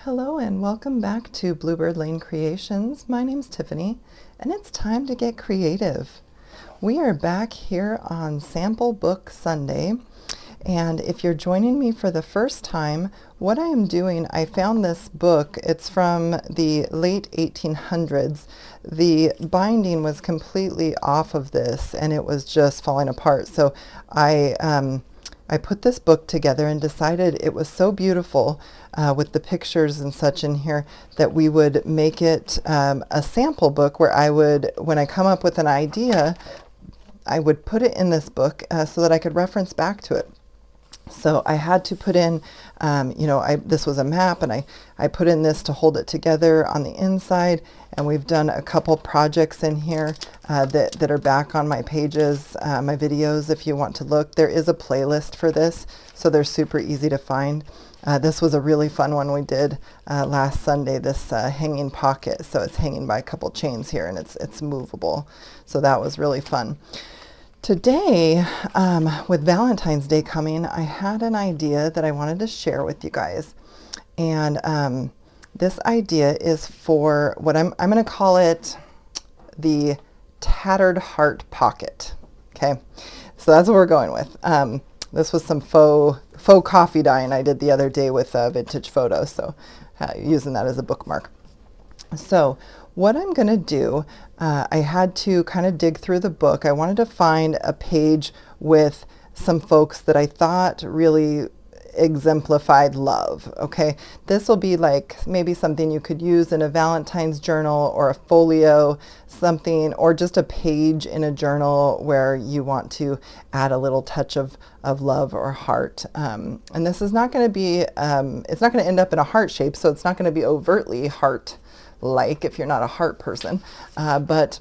Hello and welcome back to Bluebird Lane Creations. My name's Tiffany and it's time to get creative. We are back here on Sample Book Sunday, and if you're joining me for the first time, what I am doing, I found this book. It's from the late 1800s. The binding was completely off of this and it was just falling apart. So I put this book together and decided it was so beautiful with the pictures and such in here that we would make it a sample book where I would, when I come up with an idea, I would put it in this book so that I could reference back to it. So I had to put in, this was a map, and I put in this to hold it together on the inside, and we've done a couple projects in here that are back on my pages, my videos if you want to look. There is a playlist for this, so they're super easy to find. This was a really fun one we did last Sunday, this hanging pocket. So it's hanging by a couple chains here, and it's movable. So that was really fun. Today, with Valentine's Day coming, I had an idea that I wanted to share with you guys. And this idea is for what I'm going to call it the tattered heart pocket. Okay, so that's what we're going with. This was some faux coffee dyeing I did the other day with vintage photos, so using that as a bookmark. So what I'm going to do, I had to kind of dig through the book. I wanted to find a page with some folks that I thought really exemplified love. Okay, this will be like maybe something you could use in a Valentine's journal or a folio, something, or just a page in a journal where you want to add a little touch of love or heart. And this is not going to be, it's not going to end up in a heart shape, so it's not going to be overtly heart like if you're not a heart person, but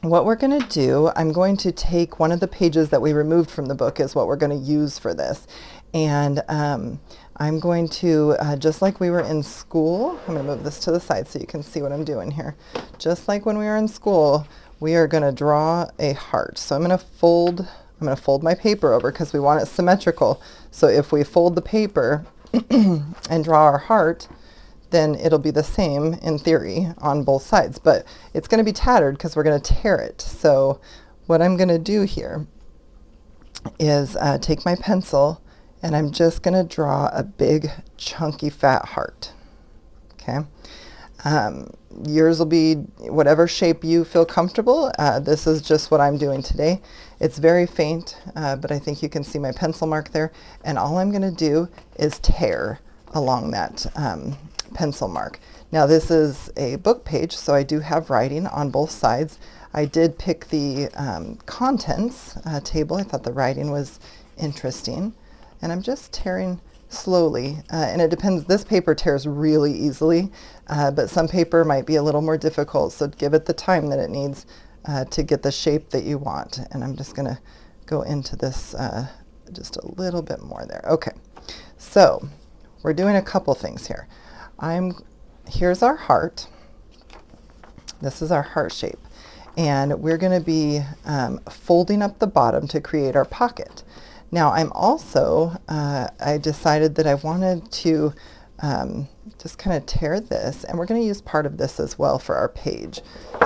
what we're going to do, I'm going to take one of the pages that we removed from the book is what we're going to use for this, and I'm going to, just like we were in school, I'm going to move this to the side so you can see what I'm doing here. Just like when we were in school, we are going to draw a heart. So I'm going to fold my paper over because we want it symmetrical. So if we fold the paper and draw our heart, then it'll be the same in theory on both sides, but it's going to be tattered because we're going to tear it. So what I'm going to do here is take my pencil and I'm just going to draw a big chunky fat heart. Okay, yours will be whatever shape you feel comfortable. This is just what I'm doing today. It's very faint, but I think you can see my pencil mark there, and all I'm going to do is tear along that pencil mark. Now this is a book page, so I do have writing on both sides. I did pick the contents table. I thought the writing was interesting, and I'm just tearing slowly, and it depends. This paper tears really easily, but some paper might be a little more difficult, so give it the time that it needs to get the shape that you want. And I'm just gonna go into this just a little bit more there. Okay, so we're doing a couple things here. Here's our heart. This is our heart shape, and we're going to be folding up the bottom to create our pocket. Now I'm also, I decided that I wanted to just kind of tear this, and we're going to use part of this as well for our page.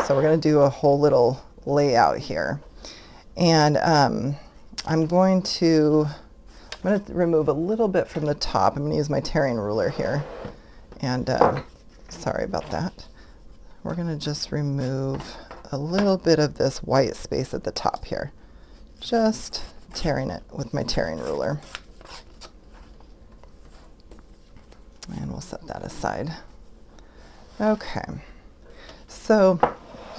So we're going to do a whole little layout here, and I'm going to remove a little bit from the top. I'm going to use my tearing ruler here. And sorry about that. We're going to just remove a little bit of this white space at the top here. Just tearing it with my tearing ruler. And we'll set that aside. Okay. So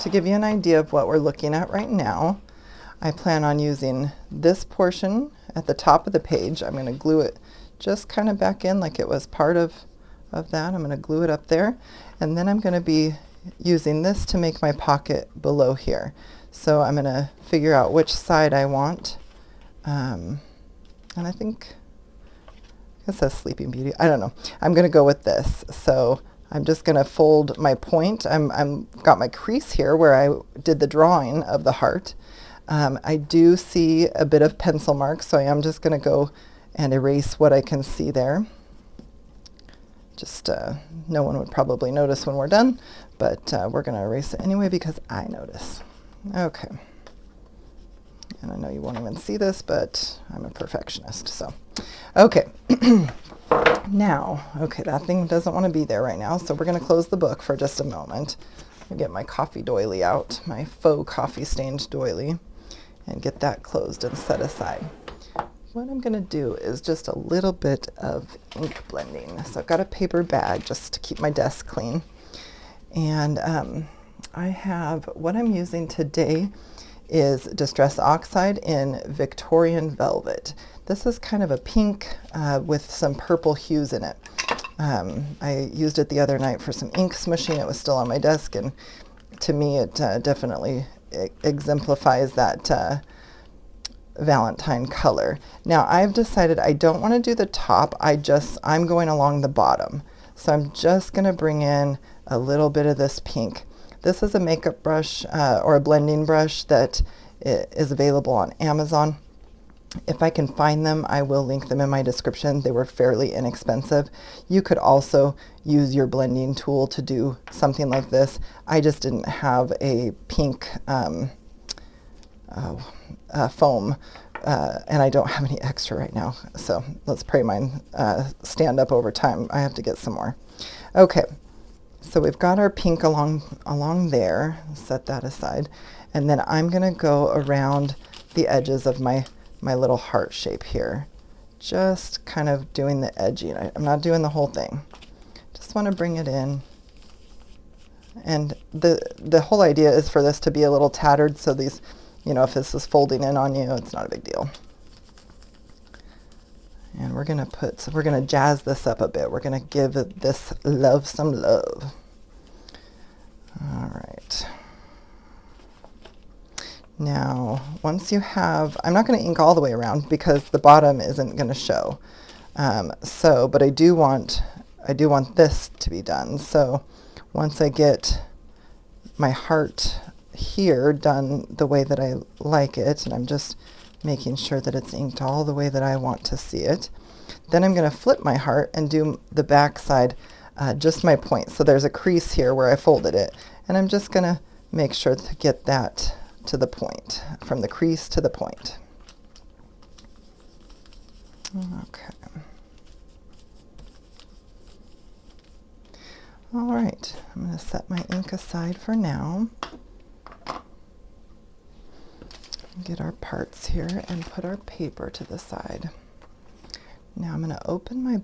to give you an idea of what we're looking at right now, I plan on using this portion at the top of the page. I'm going to glue it just kind of back in like it was part of that. I'm going to glue it up there, and then I'm going to be using this to make my pocket below here. So I'm going to figure out which side I want, and I think it says Sleeping Beauty. I don't know. I'm going to go with this. So I'm just going to fold my point. I'm got my crease here where I did the drawing of the heart. I do see a bit of pencil marks, so I am just going to go and erase what I can see there. Just no one would probably notice when we're done, but we're going to erase it anyway because I notice. Okay. And I know you won't even see this, but I'm a perfectionist, so. Okay. Now, okay, that thing doesn't want to be there right now, so we're going to close the book for just a moment. I'll get my coffee doily out, my faux coffee stained doily, and get that closed and set aside. What I'm going to do is just a little bit of ink blending. So I've got a paper bag just to keep my desk clean. And I have, what I'm using today is Distress Oxide in Victorian Velvet. This is kind of a pink with some purple hues in it. I used it the other night for some ink smooshing. It was still on my desk, and to me it definitely exemplifies that Valentine color. Now I've decided I don't want to do the top, I'm going along the bottom. So I'm just going to bring in a little bit of this pink. This is a makeup brush or a blending brush that is available on Amazon. If I can find them, I will link them in my description. They were fairly inexpensive. You could also use your blending tool to do something like this. I just didn't have a pink foam, and I don't have any extra right now, so let's pray mine stand up over time. I have to get some more. Okay, so we've got our pink along there. Set that aside, and then I'm gonna go around the edges of my little heart shape here, just kind of doing the edging. I'm not doing the whole thing, just want to bring it in. And the whole idea is for this to be a little tattered, so these, you know, if this is folding in on you, it's not a big deal. And we're gonna jazz this up a bit. We're gonna give this love some love. All right. Now, once you have, I'm not gonna ink all the way around because the bottom isn't gonna show. But I do want this to be done. So once I get my heart here done the way that I like it, and I'm just making sure that it's inked all the way that I want to see it, then I'm going to flip my heart and do the back side, just my point. So there's a crease here where I folded it, and I'm just going to make sure to get that to the point, from the crease to the point. Okay. All right, I'm going to set my ink aside for now. Get our parts here and put our paper to the side. Now I'm going to open my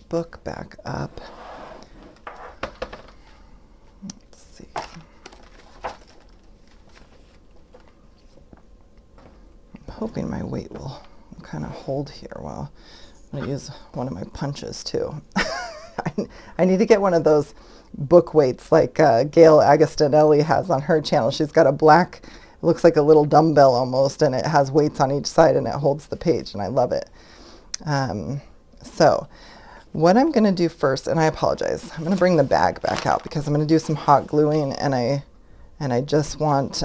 book back up. Let's see. I'm hoping my weight will kind of hold here while I'm going to use one of my punches too. I need to get one of those book weights like Gail Agostinelli has on her channel. She's got a black, it looks like a little dumbbell almost, and it has weights on each side and it holds the page, and I love it. So what I'm going to do first, and I apologize, I'm going to bring the bag back out because I'm going to do some hot gluing, and I just want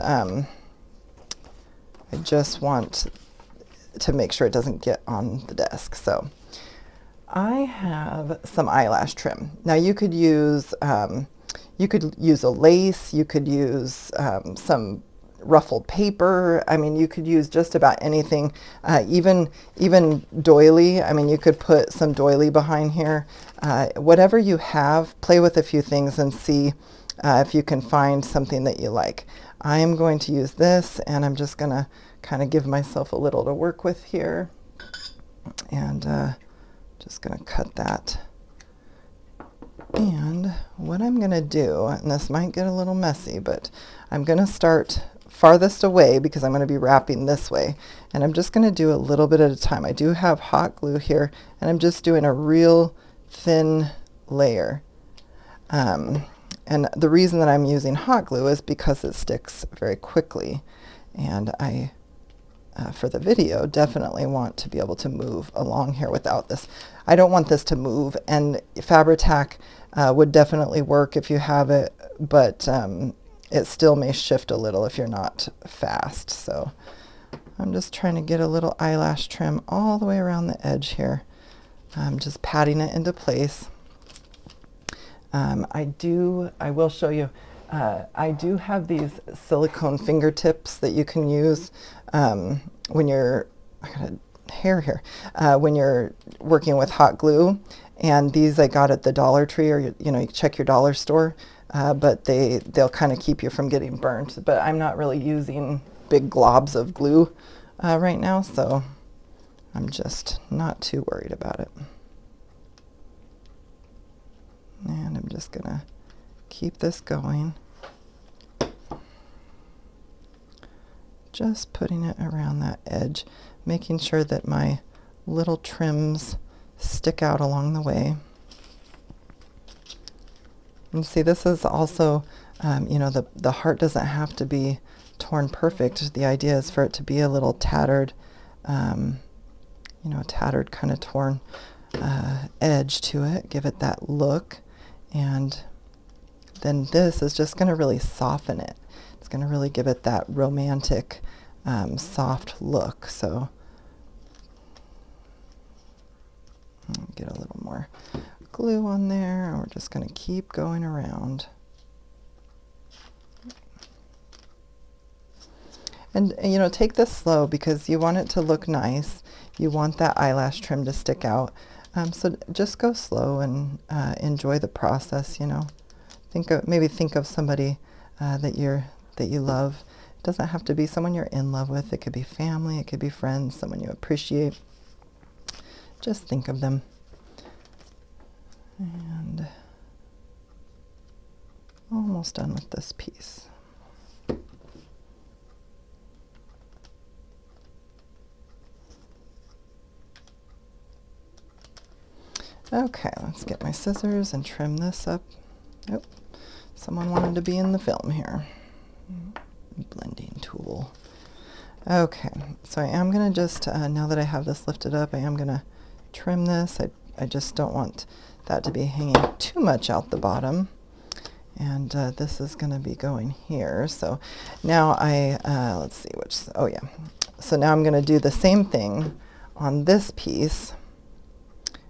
to make sure it doesn't get on the desk. So I have some eyelash trim. Now you could use a lace, you could use some ruffled paper. I mean, you could use just about anything, even doily. I mean, you could put some doily behind here. Whatever you have, play with a few things and see if you can find something that you like. I am going to use this, and I'm just gonna kind of give myself a little to work with here, and just gonna cut that. And what I'm gonna do, and this might get a little messy, but I'm gonna start farthest away because I'm gonna be wrapping this way, and I'm just gonna do a little bit at a time. I do have hot glue here, and I'm just doing a real thin layer. And the reason that I'm using hot glue is because it sticks very quickly, and I for the video definitely want to be able to move along here without this. I don't want this to move, and Fabri-Tac would definitely work if you have it, but it still may shift a little if you're not fast. So I'm just trying to get a little eyelash trim all the way around the edge here. I'm just patting it into place. I will show you, I do have these silicone fingertips that you can use when you're, I got a hair here, when you're working with hot glue. And these I got at the Dollar Tree, or you know, you check your dollar store, but they'll kind of keep you from getting burnt. But I'm not really using big globs of glue right now, so I'm just not too worried about it. And I'm just gonna keep this going. Just putting it around that edge, making sure that my little trims stick out along the way. And see, this is also, you know, the heart doesn't have to be torn perfect. The idea is for it to be a little tattered, you know, a tattered kind of torn edge to it, give it that look. And then this is just going to really soften it. It's going to really give it that romantic, soft look. So get a little more glue on there, and we're just going to keep going around. And you know, take this slow because you want it to look nice. You want that eyelash trim to stick out. So just go slow and enjoy the process. You know, maybe think of somebody that you love. It doesn't have to be someone you're in love with. It could be family. It could be friends. Someone you appreciate. Just think of them. And almost done with this piece. Okay, let's get my scissors and trim this up. Oh, someone wanted to be in the film here. Blending tool. Okay, so I am going to just, now that I have this lifted up, I am going to trim this. I just don't want that to be hanging too much out the bottom. And this is going to be going here. So now let's see which, oh yeah. So now I'm going to do the same thing on this piece.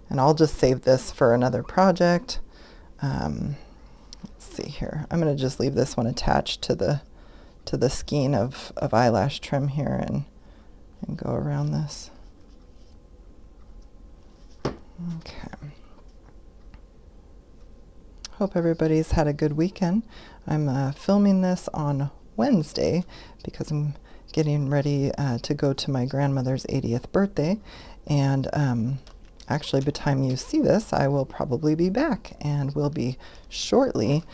And I'll just save this for another project. Let's see here. I'm going to just leave this one attached to the skein of eyelash trim here and go around this. Okay. Hope everybody's had a good weekend. I'm filming this on Wednesday because I'm getting ready to go to my grandmother's 80th birthday. And actually, by the time you see this, I will probably be back, and we'll be shortly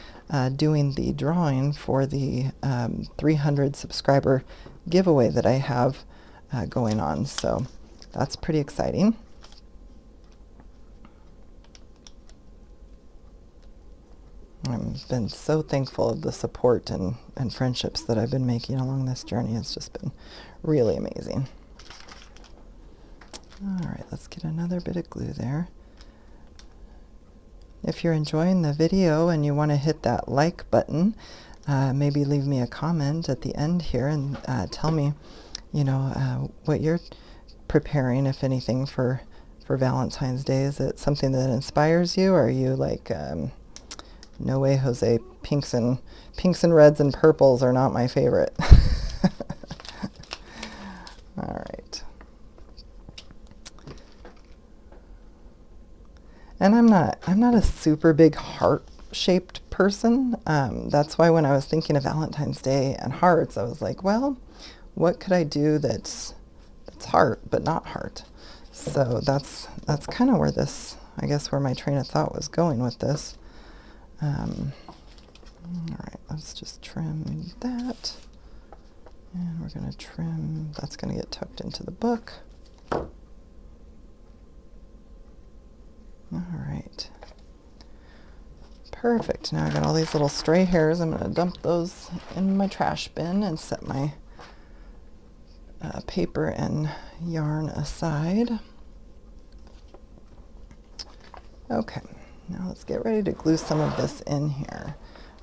doing the drawing for the 300 subscriber giveaway that I have going on. So that's pretty exciting. I've been so thankful of the support and friendships that I've been making along this journey. It's just been really amazing. All right, let's get another bit of glue there. If you're enjoying the video and you want to hit that like button, maybe leave me a comment at the end here and tell me, you know, what you're preparing, if anything, for Valentine's Day. Is it something that inspires you, or are you like, no way, Jose, pinks and reds and purples are not my favorite. All right. And I'm not a super big heart-shaped person. That's why when I was thinking of Valentine's Day and hearts, I was like, well, what could I do that's heart but not heart? So that's kind of where this, I guess, where my train of thought was going with this. All right, let's just trim that. And we're going to trim, that's going to get tucked into the book. All right. Perfect. Now I got all these little stray hairs. I'm going to dump those in my trash bin and set my paper and yarn aside. Okay. Now let's get ready to glue some of this in here.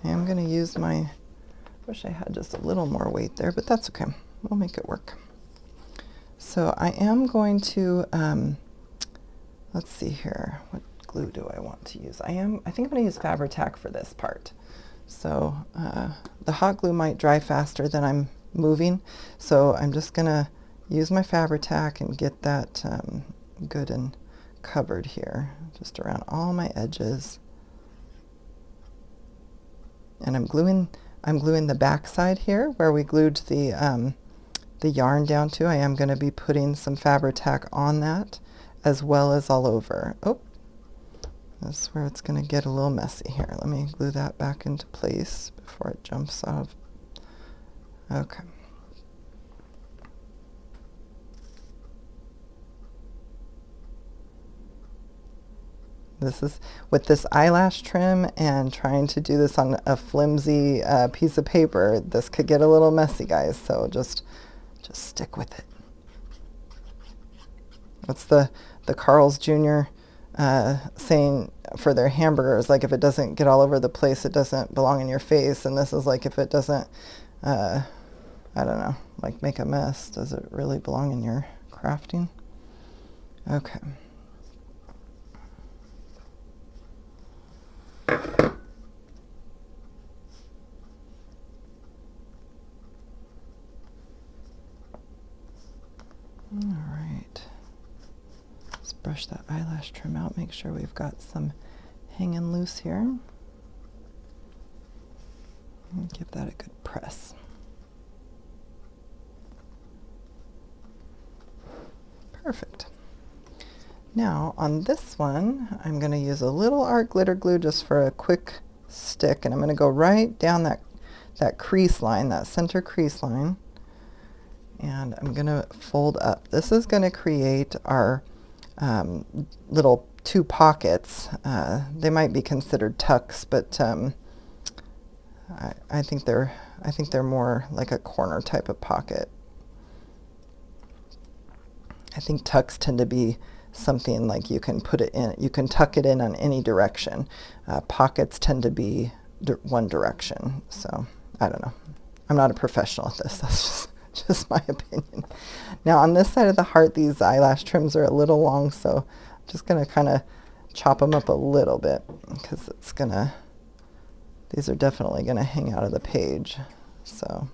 I am going to use my, wish I had just a little more weight there, but that's okay. We'll make it work. So I am going to, let's see here, what glue do I want to use? I think I'm going to use Fabri-Tac for this part. So the hot glue might dry faster than I'm moving, so I'm just going to use my Fabri-Tac and get that good and covered here, just around all my edges. And I'm gluing the back side here where we glued the yarn down to. I am going to be putting some Fabri-Tac on that as well as all over. Oh, that's where it's going to get a little messy here. Let me glue that back into place before it jumps off. Okay. This is with this eyelash trim and trying to do this on a flimsy piece of paper. This could get a little messy, guys, so just stick with it. What's the Carl's Jr. Saying for their hamburgers? Like, if it doesn't get all over the place, it doesn't belong in your face. And this is like, if it doesn't, I don't know, like make a mess, does it really belong in your crafting? Okay. Alright, let's brush that eyelash trim out, make sure we've got some hanging loose here. And give that a good press. Perfect. Now on this one, I'm going to use a little art glitter glue just for a quick stick, and I'm going to go right down that crease line, that center crease line. And I'm going to fold up. This is going to create our little two pockets. They might be considered tucks, but I think they're more like a corner type of pocket. I think tucks tend to be something like you can put it in, you can tuck it in on any direction. Pockets tend to be one direction. So I don't know. I'm not a professional at this. That's just my opinion. Now on this side of the heart, these eyelash trims are a little long, so I'm just going to kind of chop them up a little bit because it's going to, these are definitely going to hang out of the page. So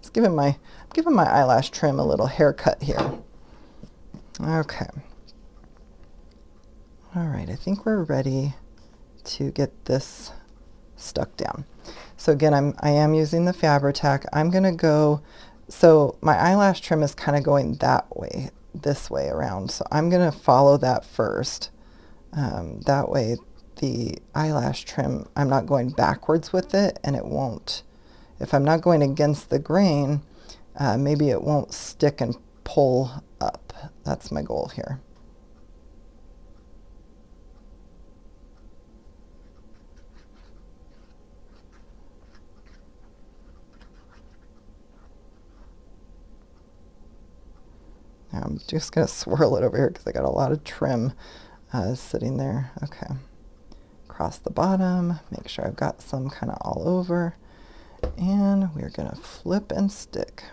just giving my eyelash trim a little haircut here. Okay. All right, I think we're ready to get this stuck down. So again, I am using the Fabri-Tac. I'm going to go, so my eyelash trim is kind of going that way, this way around. So I'm going to follow that first. That way the eyelash trim, I'm not going backwards with it, and it won't, if I'm not going against the grain, maybe it won't stick and pull up. That's my goal here. I'm just going to swirl it over here because I got a lot of trim sitting there. Okay. Across the bottom, make sure I've got some kind of all over, and we're going to flip and stick.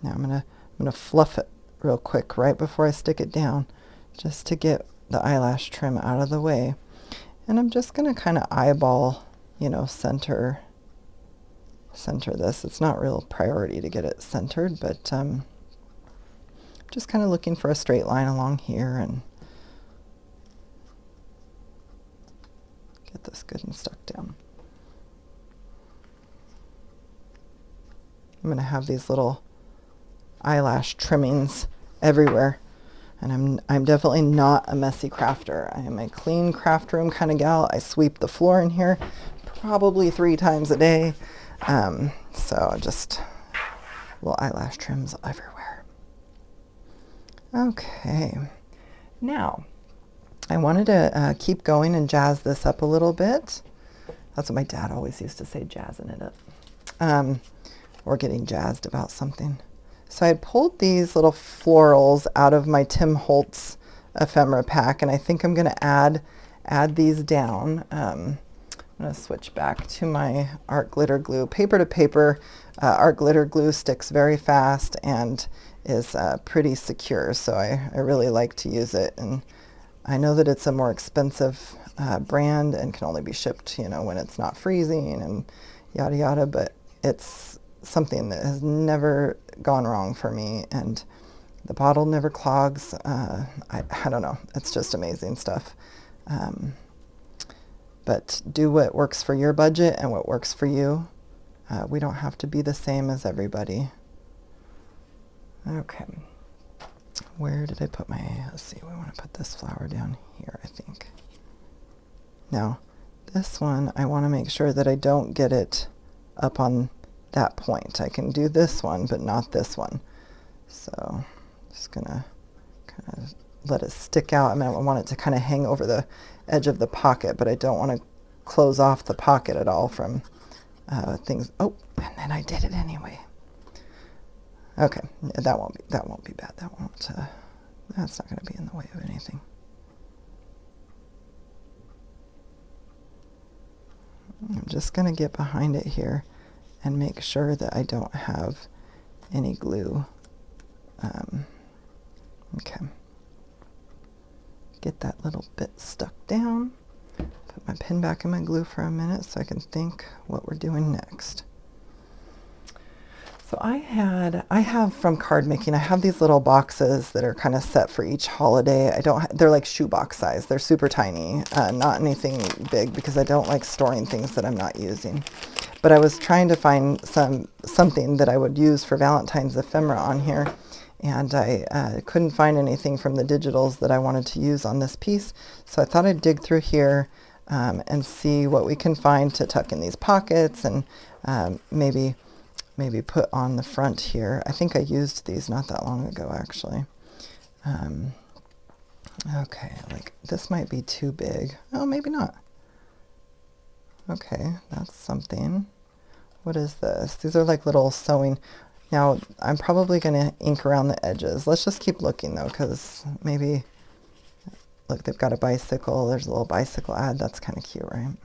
Now I'm going to fluff it real quick right before I stick it down, just to get the eyelash trim out of the way. And I'm just going to kind of eyeball, you know, center this. It's not real priority to get it centered, but just kind of looking for a straight line along here and get this good and stuck down. I'm going to have these little eyelash trimmings everywhere, and I'm definitely not a messy crafter. I am a clean craft room kind of gal. I sweep the floor in here probably 3 times a day, so just little eyelash trims everywhere. Okay, now I wanted to keep going and jazz this up a little bit. That's what my dad always used to say, jazzing it up, or getting jazzed about something. So I had pulled these little florals out of my Tim Holtz ephemera pack, and I think I'm going to add these down. I'm going to switch back to my art glitter glue. Paper to paper, art glitter glue sticks very fast and is pretty secure, so I really like to use it. And I know that it's a more expensive brand and can only be shipped, you know, when it's not freezing and yada yada, but it's something that has never gone wrong for me, and the bottle never clogs. I don't know, it's just amazing stuff. But do what works for your budget and what works for you. We don't have to be the same as everybody. Okay, where did I put my, let's see, we want to put this flower down here, I think. Now, this one, I want to make sure that I don't get it up on that point. I can do this one, but not this one. So, just gonna kind of let it stick out. I mean, I want it to kind of hang over the edge of the pocket, but I don't want to close off the pocket at all from things. Oh, and then I did it anyway. Okay, that won't be bad. That won't. That's not going to be in the way of anything. I'm just going to get behind it here and make sure that I don't have any glue. Okay. Get that little bit stuck down. Put my pen back in my glue for a minute so I can think what we're doing next. So I have from card making, I have these little boxes that are kind of set for each holiday. They're like shoebox size. They're super tiny, not anything big, because I don't like storing things that I'm not using. But I was trying to find something that I would use for Valentine's ephemera on here, and I couldn't find anything from the digitals that I wanted to use on this piece. So I thought I'd dig through here and see what we can find to tuck in these pockets, and maybe put on the front here. I think I used these not that long ago, actually. Okay, like this might be too big. Oh, maybe not. Okay, that's something. What is this? These are like little sewing. Now, I'm probably going to ink around the edges. Let's just keep looking, though, because maybe, look, they've got a bicycle. There's a little bicycle ad. That's kind of cute, right?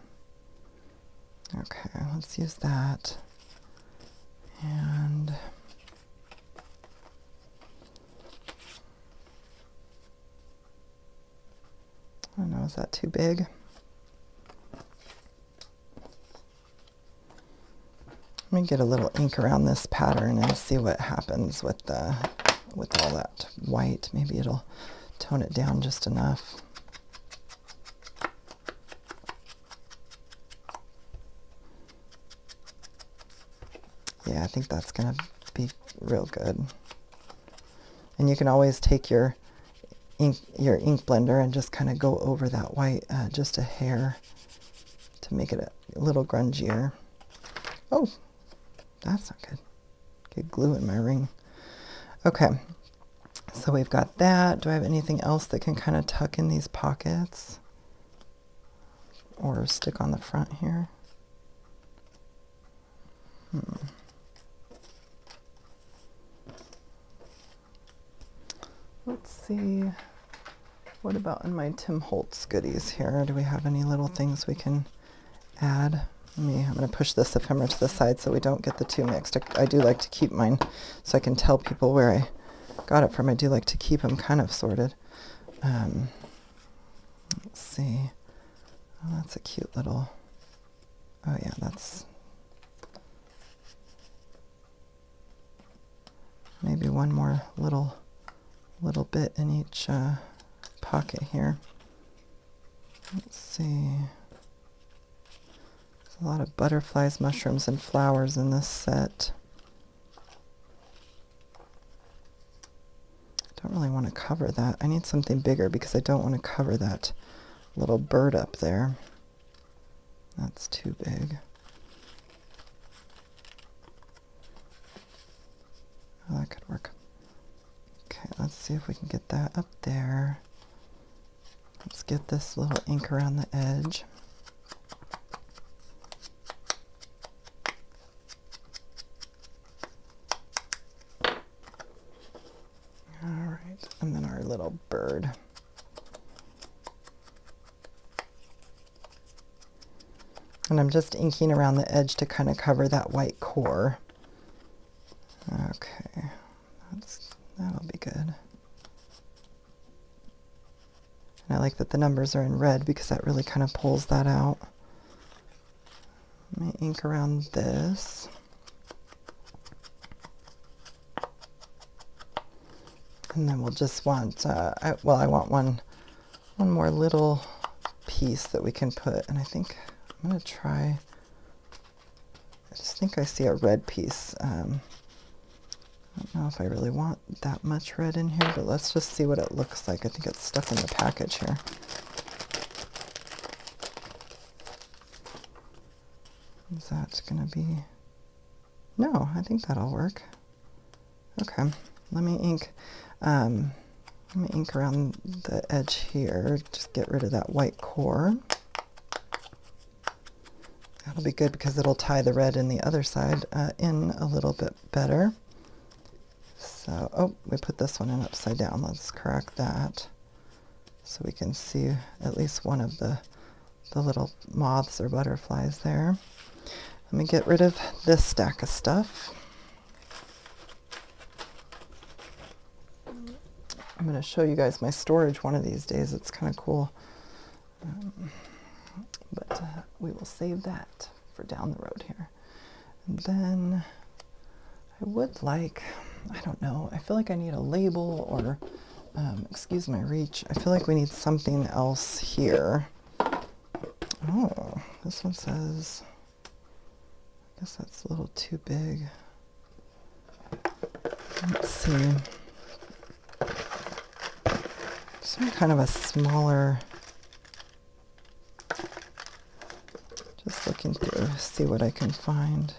Okay, let's use that. And I don't know, is that too big? Let me get a little ink around this pattern and see what happens with all that white. Maybe it'll tone it down just enough. Yeah, I think that's going to be real good. And you can always take your ink blender and just kind of go over that white just a hair to make it a little grungier. Oh, that's not good. Get glue in my ring. Okay, so we've got that. Do I have anything else that can kind of tuck in these pockets or stick on the front here? Let's see, what about in my Tim Holtz goodies here? Do we have any little things we can add? I'm going to push this ephemera to the side so we don't get the two mixed. I do like to keep mine so I can tell people where I got it from. I do like to keep them kind of sorted. Let's see. Oh, that's a cute little, oh yeah, that's maybe one more little bit in each pocket here. Let's see. There's a lot of butterflies, mushrooms, and flowers in this set. I don't really want to cover that. I need something bigger because I don't want to cover that little bird up there. That's too big. Oh, that could work. Okay, let's see if we can get that up there. Let's get this little ink around the edge. All right, and then our little bird. And I'm just inking around the edge to kind of cover that white core. Okay, that'll be good. And I like that the numbers are in red because that really kind of pulls that out. Let me ink around this. And then we'll just want, I want one more little piece that we can put, and I think I'm going to try, I just think I see a red piece. I don't know if I really want that much red in here, but let's just see what it looks like. I think it's stuck in the package here. Is that going to be, no, I think that'll work. Okay, let me ink around the edge here, just get rid of that white core. That'll be good because it'll tie the red in the other side in a little bit better. So, oh, we put this one in upside down. Let's correct that so we can see at least one of the little moths or butterflies there. Let me get rid of this stack of stuff. I'm going to show you guys my storage one of these days. It's kind of cool. But we will save that for down the road here. And then I would like, I don't know, I feel like I need a label or, excuse my reach, I feel like we need something else here. Oh, this one says, I guess that's a little too big. Let's see. Some kind of a smaller, just looking through, see what I can find.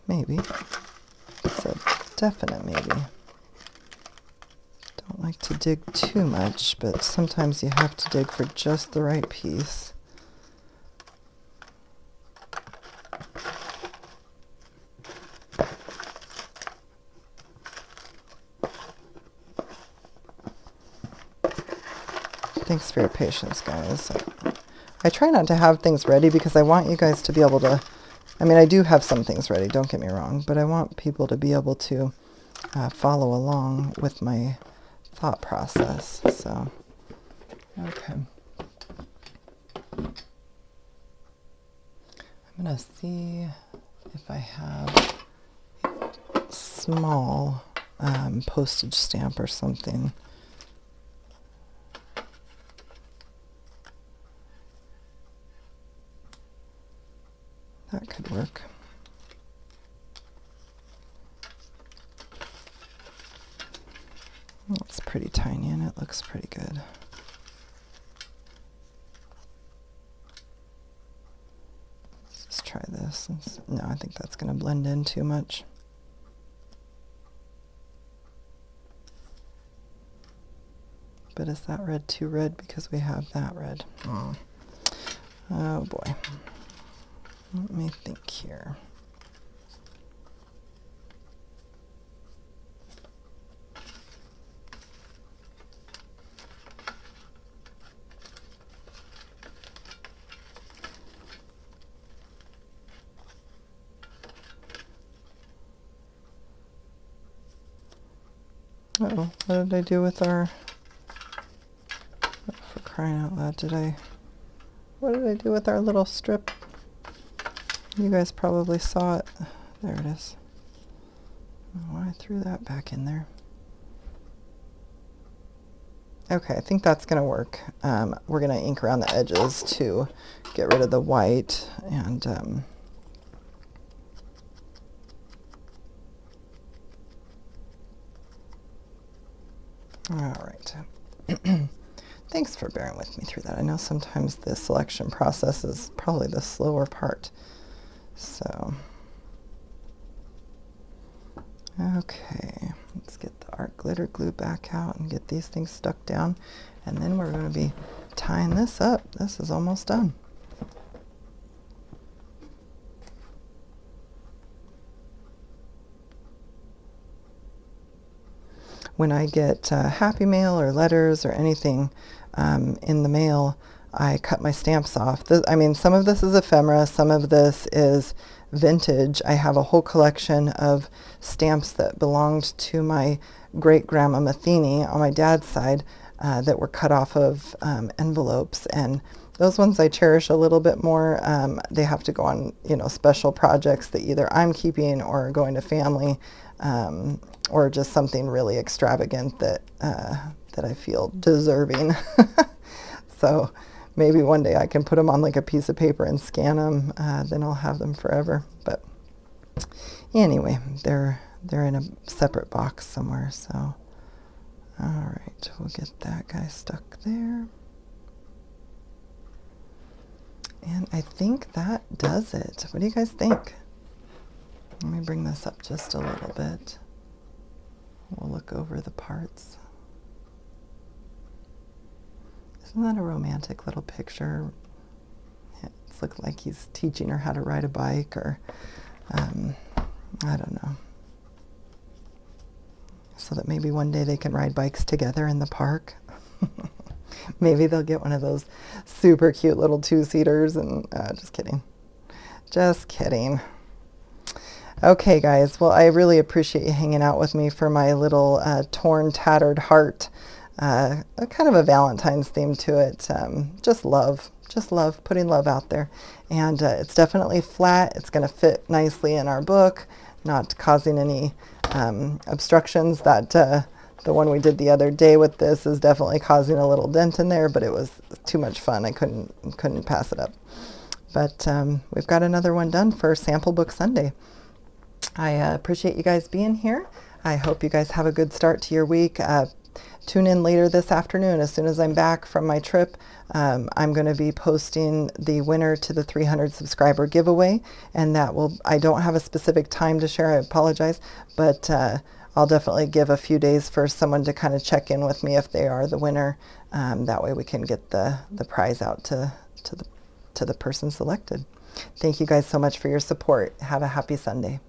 Maybe. It's a definite maybe. Don't like to dig too much, but sometimes you have to dig for just the right piece. Thanks for your patience, guys. I try not to have things ready because I want you guys to be able to, I mean, I do have some things ready, don't get me wrong, but I want people to be able to follow along with my thought process. So, okay. I'm going to see if I have a small postage stamp or something. That could work. It's pretty tiny and it looks pretty good. Let's just try this. No, I think that's going to blend in too much. But is that red too red because we have that red? Oh boy. Let me think here. Uh-oh, what did I do with our, for crying out loud, what did I do with our little strip? You guys probably saw it. There it is. Oh, I threw that back in there. Okay, I think that's going to work. We're going to ink around the edges to get rid of the white. And all right. Thanks for bearing with me through that. I know sometimes the selection process is probably the slower part. So, okay, let's get the art glitter glue back out and get these things stuck down. And then we're going to be tying this up. This is almost done. When I get Happy Mail or letters or anything in the mail, I cut my stamps off. I mean, some of this is ephemera, some of this is vintage. I have a whole collection of stamps that belonged to my great-grandma Matheny on my dad's side that were cut off of envelopes, and those ones I cherish a little bit more. They have to go on, you know, special projects that either I'm keeping or going to family, or just something really extravagant that that I feel deserving. So maybe one day I can put them on like a piece of paper and scan them. Then I'll have them forever. But anyway, they're in a separate box somewhere. So all right, we'll get that guy stuck there. And I think that does it. What do you guys think? Let me bring this up just a little bit. We'll look over the parts. Isn't that a romantic little picture? It's looked like he's teaching her how to ride a bike, or I don't know. So that maybe one day they can ride bikes together in the park. Maybe they'll get one of those super cute little two-seaters, and just kidding. Just kidding. Okay, guys. Well, I really appreciate you hanging out with me for my little torn, tattered heart. Kind of a Valentine's theme to it. Just love, putting love out there. And it's definitely flat. It's going to fit nicely in our book, not causing any obstructions. That the one we did the other day with this is definitely causing a little dent in there, but it was too much fun. I couldn't pass it up. But we've got another one done for Sample Book Sunday. I appreciate you guys being here. I hope you guys have a good start to your week. Tune in later this afternoon. As soon as I'm back from my trip, I'm going to be posting the winner to the 300 subscriber giveaway, and that will, I don't have a specific time to share, I apologize, but I'll definitely give a few days for someone to kind of check in with me if they are the winner. That way we can get the prize out to the person selected. Thank you guys so much for your support. Have a happy Sunday.